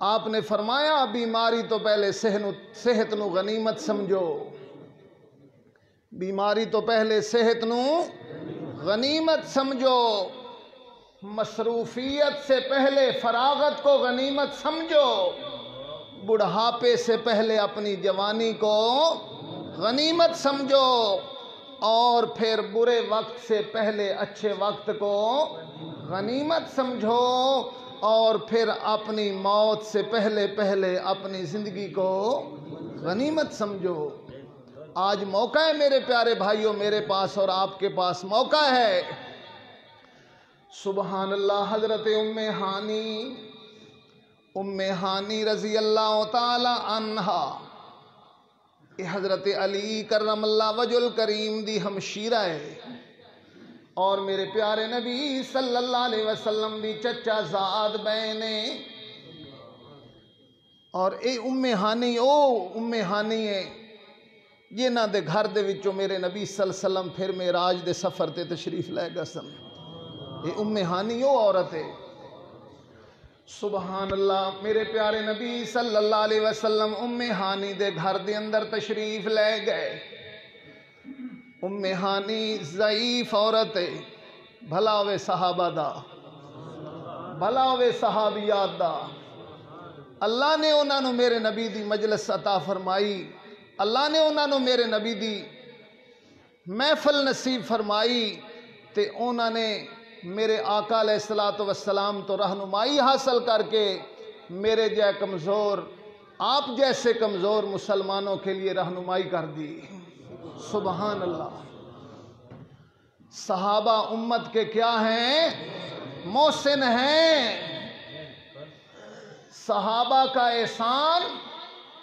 آپ نے فرمایا بیماری تو پہلے صحت نو غنیمت سمجھو بیماری تو پہلے صحت نو غنیمت سمجھو مصروفیت سے پہلے فراغت کو غنیمت سمجھو بڑھاپے سے پہلے اپنی جوانی کو غنیمت سمجھو اور پھر برے وقت سے پہلے اچھے وقت کو غنیمت سمجھو اور پھر اپنی موت سے پہلے اپنی زندگی کو غنیمت سمجھو آج موقع ہے میرے پیارے بھائیوں میرے پاس اور آپ کے پاس موقع ہے سبحان اللہ حضرت ام ہانی رضی اللہ تعالی عنہا یہ حضرت علی کرم اللہ وجہ الکریم دی ہمشیرہ ہے اور میرے پیارے نبی صلی اللہ علیہ وسلم دی چچا زاد بہنے اور اے ام ہانی ہے جنہ دے گھر دے وچوں میرے نبی صلی اللہ علیہ وسلم پھر معراج دے سفر تے تشریف لے گئے سن یہ ام ہانی وہ عورت ہے سبحان اللہ. میرے پیارے نبی صلی اللہ علیہ وسلم ام ہانی دے گھر دے اندر تشریف لے گئے. ام ہانی ضعیف عورت ہے، بھلا ہوئے صحابہ دا، بھلا ہوئے صحابیات دا. اللہ نے انہاں نو میرے نبی دی مجلس عطا فرمائی، اللہ نے انہاں نو میرے نبی دی محفل نصیب فرمائی تے انہاں نے میرے آقا علیہ الصلوۃ والسلام تو رہنمائی حاصل کر کے میرے جے کمزور، آپ جیسے کمزور مسلمانوں کے لیے رہنمائی کر دی. سبحان اللہ. صحابہ امت کے کیا ہیں؟ محسن ہیں. صحابہ کا احسان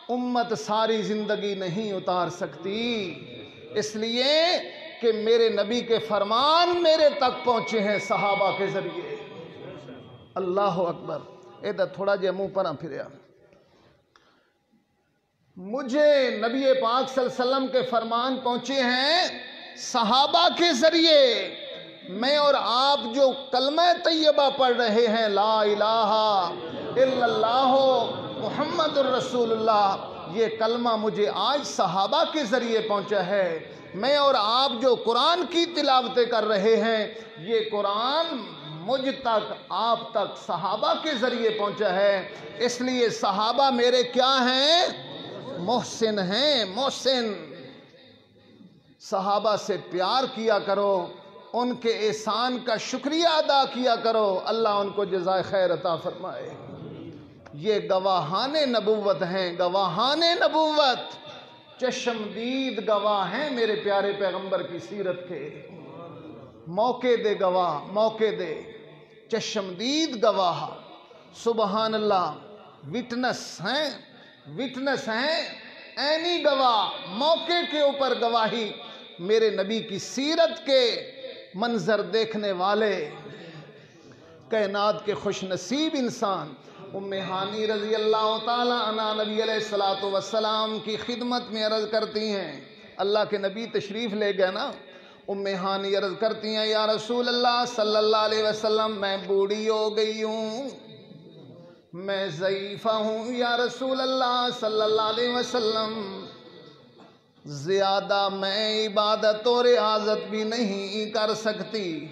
امت ساری زندگی نہیں اتار سکتی، اس لیے کہ میرے نبی کے فرمان میرے تک پہنچے ہیں صحابہ کے ذریعے. اللہ اکبر. ادھر تھوڑا جے منہ پر پھریا. مجھے نبی پاک صلی اللہ علیہ وسلم کے فرمان پہنچے ہیں صحابہ کے ذریعے. میں اور آپ جو کلمہ طیبہ پڑھ رہے ہیں، لا الہ الا اللہ محمد الرسول اللہ، یہ کلمہ مجھے آج صحابہ کے ذریعے پہنچا ہے. میں اور آپ جو قرآن کی تلاوتیں کر رہے ہیں، یہ قرآن مجھ تک، آپ تک صحابہ کے ذریعے پہنچا ہے. اس لیے صحابہ میرے کیا ہیں؟ محسن ہیں. محسن. صحابہ سے پیار کیا کرو، ان کے احسان کا شکریہ ادا کیا کرو، اللہ ان کو جزائے خیر عطا فرمائے. یہ گواہان نبوت ہیں، گواہان نبوت، چشمدید گواہ ہیں میرے پیارے پیغمبر کی سیرت کے. موقع دے گواہ، موقع دے چشمدید گواہ. سبحان اللہ. وٹنس ہیں، وٹنس ہیں، عینی گواہ، موقع کے اوپر گواہی. میرے نبی کی سیرت کے منظر دیکھنے والے کائنات کے خوش نصیب انسان. ام ہانی رضی اللہ تعالی عنہا نبی علیہ الصلوۃ والسلام کی خدمت میں عرض کرتی ہیں، اللہ کے نبی تشریف لے گئے نا. ام ہانی عرض کرتی ہیں، یا رسول اللہ صلی اللہ علیہ وسلم، میں بوڑھی ہو گئی ہوں، میں ضعیفہ ہوں یا رسول اللہ صلی اللہ علیہ وسلم، زیادہ میں عبادت اور ریاضت بھی نہیں کر سکتی.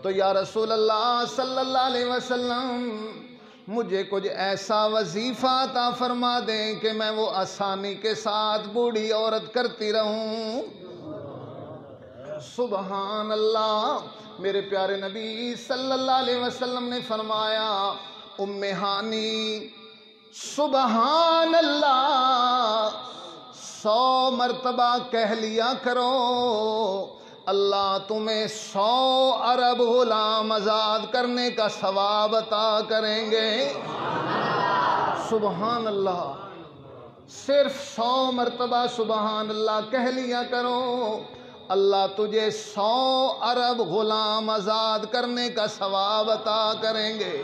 تو یا رسول اللہ صلی اللہ علیہ وسلم، مجھے کچھ ایسا وظیفہ عطا فرما دیں کہ میں وہ آسانی کے ساتھ بوڑھی عورت کرتی رہوں. سبحان اللہ. میرے پیارے نبی صلی اللہ علیہ وسلم نے فرمایا، ام ہانی سبحان اللہ 100 مرتبہ کہہ لیا کرو، اللہ تمہیں 100 عرب غلام آزاد کرنے کا ثواب عطا کریں گے. سبحان اللہ. صرف 100 مرتبہ سبحان اللہ کہہ لیا کرو، اللہ تجھے 100 عرب غلام آزاد کرنے کا ثواب عطا کریں گے.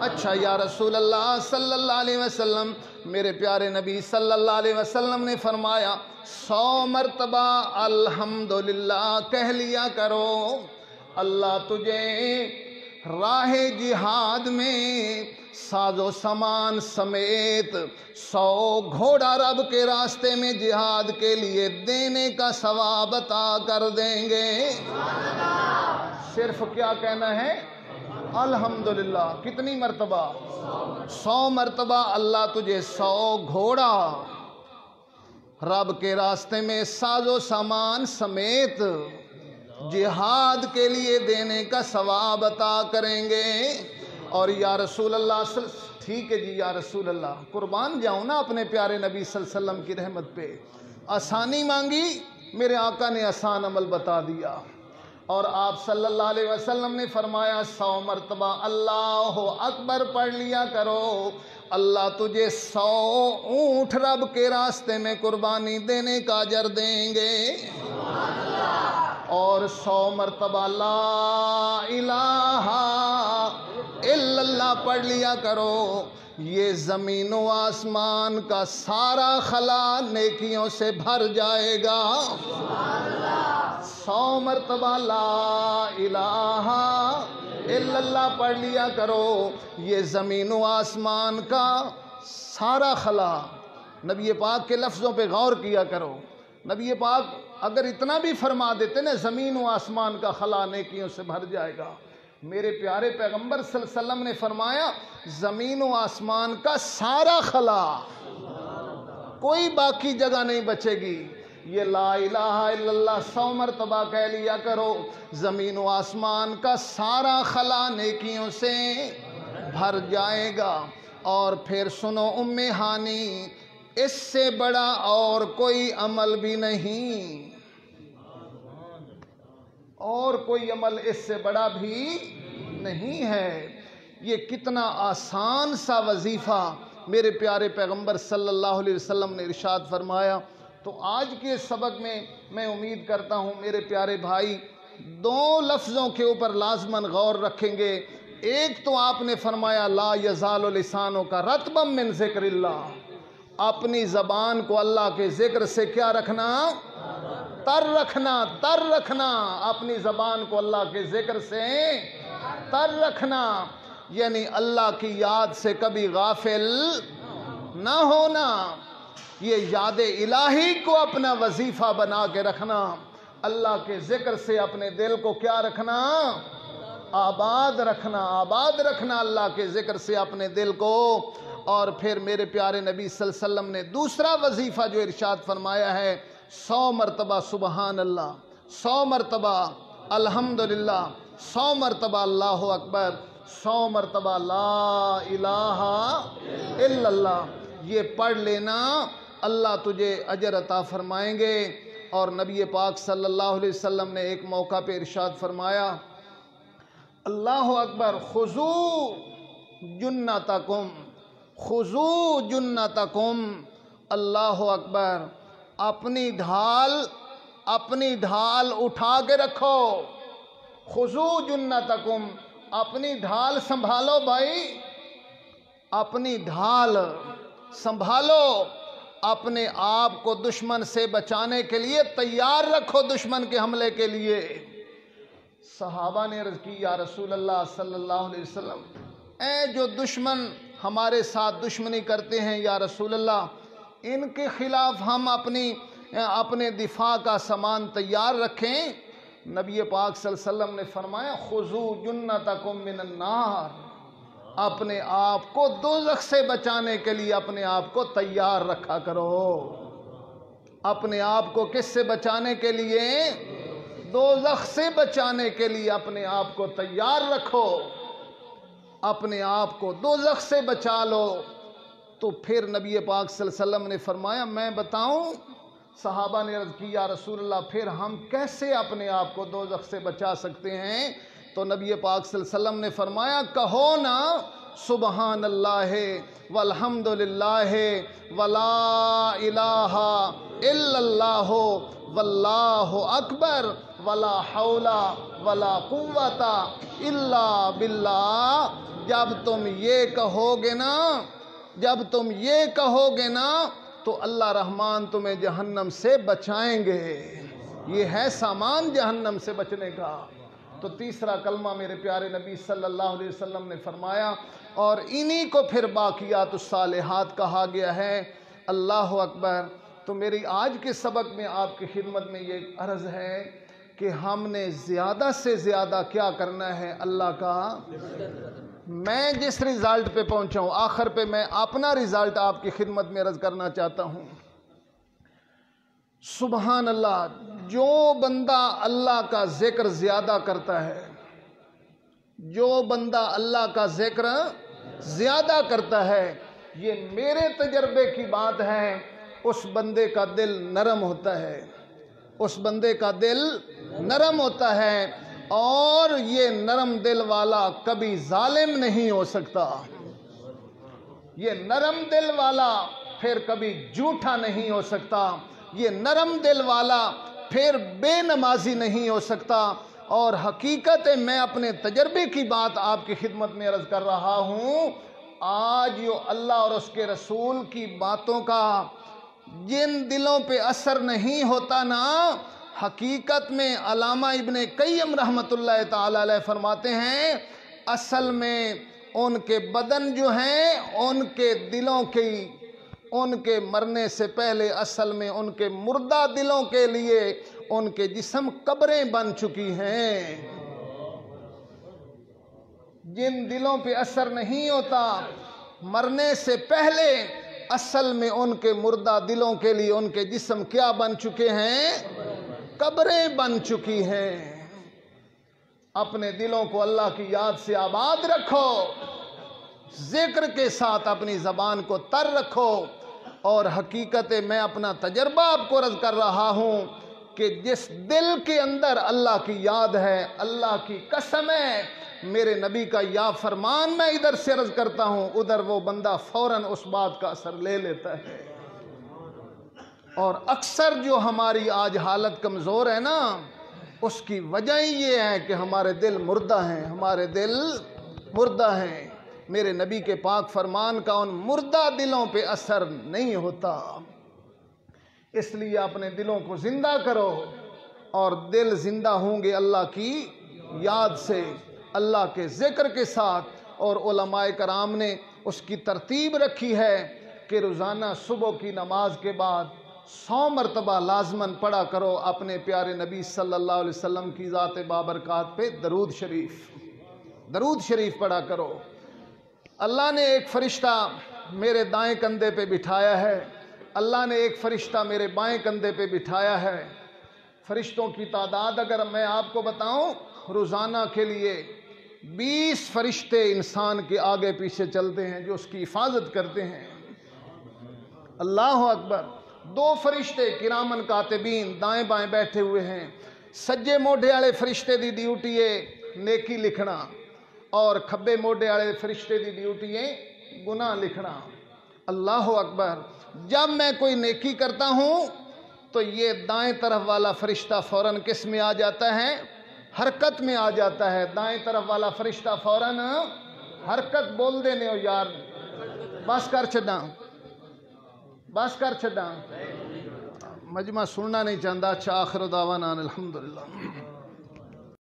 اچھا یا رسول اللہ صلی اللہ علیہ وسلم، میرے پیارے نبی صلی اللہ علیہ وسلم نے فرمایا 100 مرتبہ الحمدللہ کہہ لیا کرو، اللہ تجھے راہ جہاد میں ساز و سامان سمیت 100 گھوڑا رب کے راستے میں جہاد کے لیے دینے کا ثواب عطا کر دیں گے. صرف کیا کہنا ہے؟ الحمدللہ. کتنی مرتبہ؟ 100 مرتبہ. اللہ تجھے 100 گھوڑا رب کے راستے میں ساز و سامان سمیت جہاد کے لیے دینے کا ثواب عطا کریں گے. اور یا رسول اللہ ٹھیک ہے جی یا رسول اللہ، قربان جاؤں نا اپنے پیارے نبی صلی اللہ علیہ وسلم کی رحمت پہ. آسانی مانگی، میرے آقا نے آسان عمل بتا دیا. اور آپ صلی اللہ علیہ وسلم نے فرمایا 100 مرتبہ اللہ اکبر پڑھ لیا کرو، اللہ تجھے 100 اونٹ رب کے راستے میں قربانی دینے کا اجر دیں گے. اور 100 مرتبہ لا الہ الا اللہ پڑھ لیا کرو، یہ زمین و آسمان کا سارا خلا نیکیوں سے بھر جائے گا. 100 مرتبہ لا الہ الا اللہ پڑھ لیا کرو۔ یہ زمین و آسمان کا سارا خلا، نبی پاک کے لفظوں پہ غور کیا کرو۔ نبی پاک اگر اتنا بھی فرما دیتے نا زمین و آسمان کا خلا نیکیوں سے بھر جائے گا، میرے پیارے پیغمبر صلی اللہ علیہ وسلم نے فرمایا زمین و آسمان کا سارا خلا، کوئی باقی جگہ نہیں بچے گی۔ یہ لا الہ الا اللہ 100 مرتبہ کہہ لیا کرو، زمین و آسمان کا سارا خلا نیکیوں سے بھر جائے گا۔ اور پھر سنو ام ہانی، اس سے بڑا اور کوئی عمل بھی نہیں، اور کوئی عمل اس سے بڑا بھی نہیں ہے۔ یہ کتنا آسان سا وظیفہ میرے پیارے پیغمبر صلی اللہ علیہ وسلم نے ارشاد فرمایا۔ تو آج کے سبق میں امید کرتا ہوں میرے پیارے بھائی 2 لفظوں کے اوپر لازماً غور رکھیں گے۔ ایک تو آپ نے فرمایا لا یزال لسانوں کا رطبا من ذکر اللہ، اپنی زبان کو اللہ کے ذکر سے کیا رکھنا؟ تر رکھنا، اپنی زبان کو اللہ کے ذکر سے تر رکھنا، یعنی اللہ کی یاد سے کبھی غافل نہ ہونا۔ یہ یاد الہی کو اپنا وظیفہ بنا کے رکھنا، اللہ کے ذکر سے اپنے دل کو کیا رکھنا؟ آباد رکھنا اللہ کے ذکر سے اپنے دل کو۔ اور پھر میرے پیارے نبی صلی اللہ علیہ وسلم نے دوسرا وظیفہ جو ارشاد فرمایا ہے 100 مرتبہ سبحان اللہ، 100 مرتبہ الحمدللہ، 100 مرتبہ اللہ اکبر، 100 مرتبہ لا الہ الا اللہ، یہ پڑھ لینا، اللہ تجھے اجر عطا فرمائیں گے۔ اور نبی پاک صلی اللہ علیہ وسلم نے ایک موقع پہ ارشاد فرمایا اللہ اکبر، خذو جنتکم، اللہ اکبر، اپنی ڈھال اٹھا کے رکھو، خذو جنتکم، اپنی ڈھال سنبھالو بھائی، اپنی ڈھال سنبھالو، اپنے آپ کو دشمن سے بچانے کے لیے تیار رکھو، دشمن کے حملے کے لیے۔ صحابہ نے عرض کی یا رسول اللہ صلی اللہ علیہ وسلم، اے جو دشمن ہمارے ساتھ دشمنی کرتے ہیں یا رسول اللہ، ان کے خلاف ہم اپنے دفاع کا سامان تیار رکھیں؟ نبی پاک صلی اللہ علیہ وسلم نے فرمایا خذو جنتکم من النار، اپنے آپ کو دوزخ سے بچانے کے لیے اپنے آپ کو تیار رکھا کرو۔ اپنے آپ کو کس سے بچانے کے لیے؟ دوزخ سے بچانے کے لیے اپنے آپ کو تیار رکھو، اپنے آپ کو دوزخ سے بچا لو۔ تو پھر نبی پاک صلی اللہ علیہ وسلم نے فرمایا میں بتاؤں؟ صحابہ نے عرض کی یا رسول اللہ پھر ہم کیسے اپنے آپ کو دوزخ سے بچا سکتے ہیں؟ تو نبی پاک صلی اللہ علیہ وسلم نے فرمایا کہو نا سبحان اللہ والحمد للہ ولا الہ الا اللہ واللہ اکبر ولا حول ولا قوت الا باللہ۔ جب تم یہ کہو گے نا تو اللہ رحمان تمہیں جہنم سے بچائیں گے۔ یہ ہے سامان جہنم سے بچنے کا۔ تو تیسرا کلمہ میرے پیارے نبی صلی اللہ علیہ وسلم نے فرمایا، اور انہی کو پھر باقیات الصالحات کہا گیا ہے۔ اللہ اکبر۔ تو میری آج کے سبق میں آپ کی خدمت میں یہ عرض ہے کہ ہم نے زیادہ سے زیادہ کیا کرنا ہے؟ اللہ کا میں جس رزلٹ پہ پہنچا ہوں، آخر پہ میں اپنا رزلٹ آپ کی خدمت میں عرض کرنا چاہتا ہوں۔ سبحان اللہ، جو بندہ اللہ کا ذکر زیادہ کرتا ہے، جو بندہ اللہ کا ذکر زیادہ کرتا ہے، یہ میرے تجربے کی بات ہے، اس بندے کا دل نرم ہوتا ہے، اس بندے کا دل نرم ہوتا ہے، اور یہ نرم دل والا کبھی ظالم نہیں ہو سکتا۔ یہ نرم دل والا پھر کبھی جھوٹا نہیں ہو سکتا، یہ نرم دل والا پھر بے نمازی نہیں ہو سکتا۔ اور حقیقت میں اپنے تجربے کی بات آپ کی خدمت میں عرض کر رہا ہوں، آج جو اللہ اور اس کے رسول کی باتوں کا جن دلوں پہ اثر نہیں ہوتا نا، حقیقت میں علامہ ابن قیم رحمتullah تعالی علیہ فرماتے ہیں اصل میں ان کے بدن جو ہیں ان کے دلوں کی ان کے مرنے سے پہلے اصل میں ان کے مردہ دلوں کے لیے ان کے جسم قبریں بن چکی ہیں۔ جن دلوں پہ اثر نہیں ہوتا مرنے سے پہلے اصل میں ان کے مردہ دلوں کے لیے ان کے جسم کیا بن چکے ہیں؟ قبریں بن چکی ہیں۔ اپنے دلوں کو اللہ کی یاد سے آباد رکھو، ذکر کے ساتھ اپنی زبان کو تر رکھو، اور حقیقت میں اپنا تجربہ آپ کو عرض کر رہا ہوں کہ جس دل کے اندر اللہ کی یاد ہے، اللہ کی قسم ہے، میرے نبی کا یا فرمان میں ادھر سے عرض کرتا ہوں ادھر وہ بندہ فوراً اس بات کا اثر لے لیتا ہے۔ اور اکثر جو ہماری آج حالت کمزور ہے نا، اس کی وجہ یہ ہے کہ ہمارے دل مردہ ہیں، ہمارے دل مردہ ہیں۔ میرے نبی کے پاک فرمان کا ان مردہ دلوں پہ اثر نہیں ہوتا، اس لیے اپنے دلوں کو زندہ کرو، اور دل زندہ ہوں گے اللہ کی یاد سے، اللہ کے ذکر کے ساتھ۔ اور علماء کرام نے اس کی ترتیب رکھی ہے کہ روزانہ صبح کی نماز کے بعد 100 مرتبہ لازماً پڑھا کرو اپنے پیارے نبی صلی اللہ علیہ وسلم کی ذات بابرکات پہ درود شریف پڑھا کرو۔ اللہ نے ایک فرشتہ میرے دائیں کندھے پہ بٹھایا ہے، اللہ نے ایک فرشتہ میرے بائیں کندھے پہ بٹھایا ہے۔ فرشتوں کی تعداد اگر میں آپ کو بتاؤں، روزانہ کے لیے 20 فرشتے انسان کے آگے پیچھے چلتے ہیں جو اس کی حفاظت کرتے ہیں۔ اللہ اکبر۔ 2 فرشتے کرامن کاتبین دائیں بائیں بیٹھے ہوئے ہیں۔ سجے موڈے والے فرشتے دی ڈیوٹی ہے نیکی لکھنا، اور کھبے موڈے والے فرشتے دی ڈیوٹی ہے گناہ لکھنا۔ اللہ اکبر۔ جب میں کوئی نیکی کرتا ہوں تو یہ دائیں طرف والا فرشتہ فوراً کس میں آ جاتا ہے؟ حرکت میں آ جاتا ہے۔ دائیں طرف والا فرشتہ فوراً حرکت بول دینے ہو یار، بس کر چھڈاں، مجمع سننا نہیں چاہتا۔ اچھا، آخر دعوانا الحمدللہ۔